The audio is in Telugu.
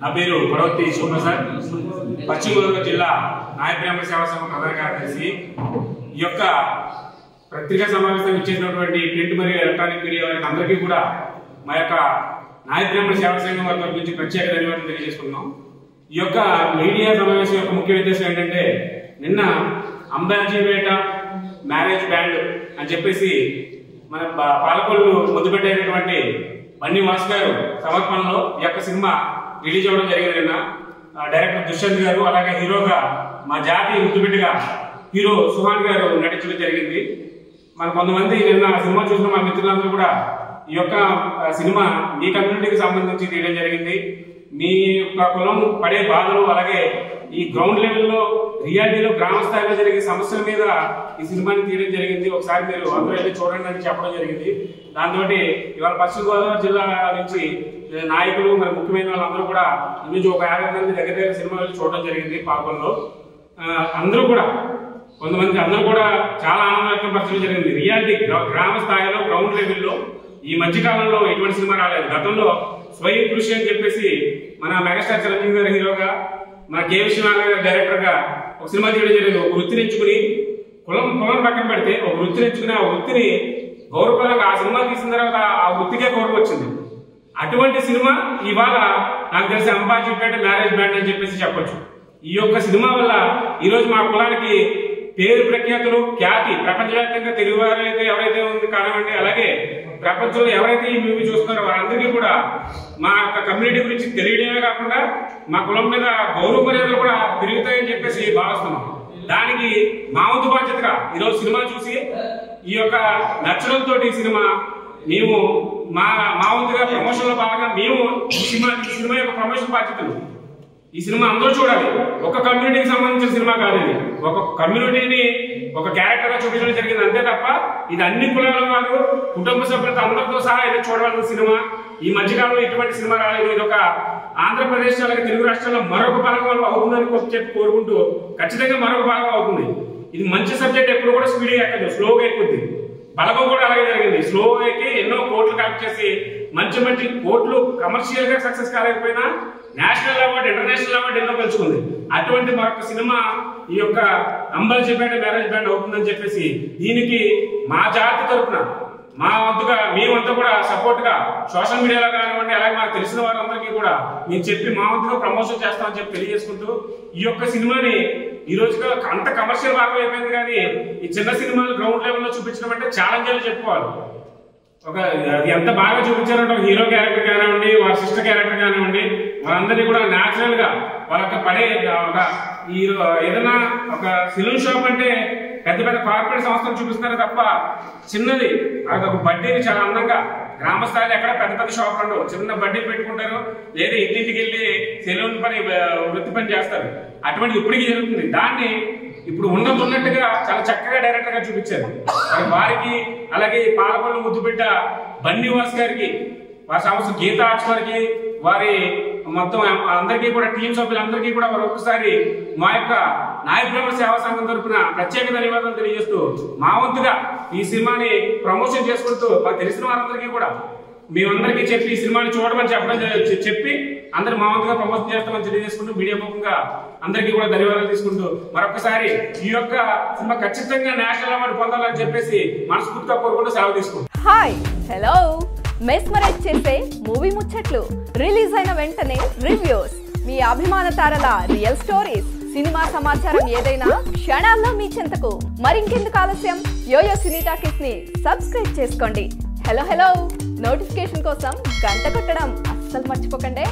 నా పేరు పర్వతి శివప్రసాద్, పశ్చిమ గోదావరి జిల్లా నాయ బ్రాహ్మణ సేవా సంఘం ప్రధాన కార్యదర్శి. ఈ యొక్క పత్రికా సమావేశం ఇచ్చేసినటువంటి ప్రింట్ మరియు ఎలక్ట్రానిక్ మీడియా వారికి అందరికీ కూడా మా యొక్క నాయ బ్రాహ్మణ సేవా సంఘం వారి తరఫు నుంచి ప్రత్యేక ధన్యవాదాలు తెలియజేసుకున్నాం. ఈ యొక్క మీడియా సమావేశం యొక్క ముఖ్య ఉద్దేశం ఏంటంటే, నిన్న అంబాజీపేట మ్యారేజ్ బ్యాండ్ అని చెప్పేసి మన పాలకొల్లు ముద్దు పెట్టేటటువంటి బన్నీ వాసు గారు సమర్పణలో ఈ యొక్క సినిమా రిలీజ్ అవ్వడం జరిగింది. నిన్న డైరెక్టర్ దుష్యంత్ గారు, అలాగే హీరోగా మా జాతి ముద్దుబిడ్డగా హీరో సుహాన్ గారు నటించడం జరిగింది. మన కొంతమంది నిన్న సినిమా చూసిన మా మిత్రులందరూ కూడా ఈ యొక్క సినిమా మీ కమ్యూనిటీకి సంబంధించి తీయడం జరిగింది. మీ యొక్క కులం పడే బాధలు, అలాగే ఈ గ్రౌండ్ లెవెల్లో రియాలిటీలో గ్రామ స్థాయిలో జరిగే సమస్యల మీద ఈ సినిమాని తీయడం జరిగింది. ఒకసారి మీరు అందరూ వెళ్ళి చూడండి అని చెప్పడం జరిగింది. దాంతో ఇవాళ పశ్చిమ గోదావరి జిల్లా నుంచి నాయకులు, మరి ముఖ్యమైన వాళ్ళందరూ కూడా ఈరోజు ఒక 50 మంది దగ్గర సినిమా వెళ్ళి చూడడం జరిగింది పాల్గొనలో. అందరూ కూడా కొంతమంది అందరూ కూడా చాలా ఆనందం వ్యక్తపరచడం జరిగింది. రియాలిటీ గ్రామ స్థాయిలో గ్రౌండ్ లెవెల్లో ఈ మధ్యకాలంలో ఎటువంటి సినిమా రాలేదు. గతంలో స్వయం కృషి అని చెప్పేసి మన మెగాస్టార్ చిరంజీవి గారి హీరోగా, మన కే విశ్వనాథ్ గారి డైరెక్టర్ గా ఒక సినిమా తీయడం జరిగింది. ఒక వృత్తిని ఎంచుకుని కులం పక్కన పెడితే ఒక వృత్తిని ఎంచుకుని ఆ వృత్తిని గౌరవప్రదంగా ఆ సినిమా తీసిన తర్వాత ఆ వృత్తికే గౌరవం వచ్చింది. అటువంటి సినిమా ఇవాళ నాకు తెలిసి అంబాజీపేట మ్యారేజ్ బ్యాండ్ అని చెప్పేసి చెప్పొచ్చు. ఈ యొక్క సినిమా వల్ల ఈరోజు మా కులానికి పేరు ప్రఖ్యాతులు, ఖ్యాతి ప్రపంచవ్యాప్తంగా తెలుగు వారైతే ఎవరైతే ఉంది కానివ్వండి, అలాగే ప్రపంచంలో ఎవరైతే ఈ మూవీ చూస్తున్నారో వారందరికీ కూడా మా యొక్క కమ్యూనిటీ గురించి తెలియడమే కాకుండా మా కులం మీద గౌరవ మర్యాదలు కూడా పెరుగుతాయని చెప్పేసి భావిస్తున్నాం. దానికి మా వంతు బాధ్యతగా ఈరోజు సినిమా చూసి ఈ యొక్క నచ్చడంతో ఈ సినిమా మేము మా వంతుగా ప్రమోషన్ లో భాగంగా మేము ఈ సినిమా యొక్క ప్రమోషన్ బాధ్యతలు, ఈ సినిమా అందరూ చూడాలి. ఒక కమ్యూనిటీకి సంబంధించిన సినిమా కాదు ఇది. ఒక కమ్యూనిటీని ఒక క్యారెక్టర్ గా చూపించడం జరిగింది అంతే తప్ప ఇది అన్ని కులాల వారు, కుటుంబ సభ్యులతో అందరితో సహా ఇది చూడవలసిన సినిమా. ఈ మధ్యకాలంలో ఇటువంటి సినిమా రాలేదు. ఇది ఒక ఆంధ్రప్రదేశ్ అలాగే తెలుగు రాష్ట్రాల్లో మరొక భాగం అవుతుందని చెప్పి కోరుకుంటూ ఖచ్చితంగా మరొక భాగం అవుతుంది. ఇది మంచి సబ్జెక్ట్, ఎప్పుడు కూడా స్పీడ్గా ఎక్కదు, స్లోగా ఎక్కుద్ది. బలగం కూడా అలాగే జరిగింది. స్లో ఎక్కి ఎన్నో కోట్లు కలెక్ట్ చేసి మంచి కోట్లు కమర్షియల్ గా సక్సెస్ కాలేకపోయినా నేషనల్ అవార్డు, ఇంటర్నేషనల్ అవార్డు ఎన్నో గెలుచుకుంది. అటువంటి మరొక సినిమా ఈ యొక్క అంబాజీపేట మ్యారేజ్ బ్యాండ్ అవుతుందని చెప్పేసి దీనికి మా జాతి తరఫున మా వంతుగా మేమంతా కూడా సపోర్ట్ గా సోషల్ మీడియాలో కానివ్వండి, అలాగే మాకు తెలిసిన వారందరికీ కూడా మేము చెప్పి మా వంతుగా ప్రమోషన్ చేస్తామని చెప్పి తెలియజేసుకుంటూ ఈ యొక్క సినిమాని ఈ రోజు అంత కమర్షియల్ భాగం అయిపోయింది. కానీ ఈ చిన్న సినిమాలు గ్రౌండ్ లెవెల్లో చూపించడం అంటే ఛాలెంజ్ అని చెప్పుకోవాలి. ఎంత బాగా చూపించారంటే ఒక హీరో క్యారెక్టర్ కానివ్వండి, వాళ్ళ సిస్టర్ క్యారెక్టర్ కానివ్వండి, వాళ్ళందరినీ కూడా న్యాచురల్ గా వాళ్ళకి పడే ఒక ఏదైనా ఒక సెలూన్ షాప్ అంటే పెద్ద కార్పొరేట్ సంస్థలు చూపిస్తున్నారు తప్ప చిన్నది ఒక బడ్డీని చాలా అందంగా గ్రామ స్థాయిలో ఎక్కడ పెద్ద షాపులు ఉండవు. చిన్న బడ్డీలు పెట్టుకుంటారు, లేదా ఇంటింటికి వెళ్ళి సెలూన్ పని, వృత్తి పని చేస్తారు. అటువంటిది ఇప్పటికీ జరుగుతుంది. దాన్ని ఇప్పుడు ఉన్నట్టుగా చాలా చక్కగా డైరెక్టర్ గా చూపించారు. వారికి అలాగే పాలకొల్లు ముద్దుబిడ్డ బన్నీ వాసు గారికి, వారి సంస్థ గీతా ఆర్ట్స్ వారికి, వారి మొత్తం అందరికీ కూడా టీం సభ్యులందరికీ కూడా వారు ఒక్కసారి మా యొక్క నాయ బ్రాహ్మణ సేవా సంఘం తరఫున ప్రత్యేక ధన్యవాదాలు తెలియజేస్తూ మా వంతుగా ఈ సినిమాని ప్రమోషన్ చేసుకుంటూ మాకు తెలిసిన వారందరికీ కూడా మేమందరికీ చెప్పి ఈ సినిమాని చూడమని చెప్పి అందరు మా వంతుగా ప్రమోషన్ చేస్తామని తెలియజేసుకుంటూ మీడియా ముఖంగా అందరికీ కూడా ధన్యవాదాలు తీసుకుంటూ మరొకసారి ఈ యొక్క సినిమా ఖచ్చితంగా నేషనల్ అవార్డు పొందాలని చెప్పేసి మనస్ఫూర్తిగా కోరుకుంటూ సెలవు తీసుకుంటాం. హాయ్, హలో, మెస్మరైజ్ చేసే మూవీ ముచ్చట్లు, రిలీజ్ అయిన వెంటనే రివ్యూస్, మీ అభిమాన తారల రియల్ స్టోరీస్, సినిమా సమాచారం ఏదైనా క్షణాల్లో మీ చెంతకు. మరింకెందుకు ఆలస్యం, యోయో సినీ టాకీస్ ని సబ్స్క్రైబ్ చేసుకోండి. హలో, నోటిఫికేషన్ కోసం గంట కొట్టడం అస్సలు మర్చిపోకండి.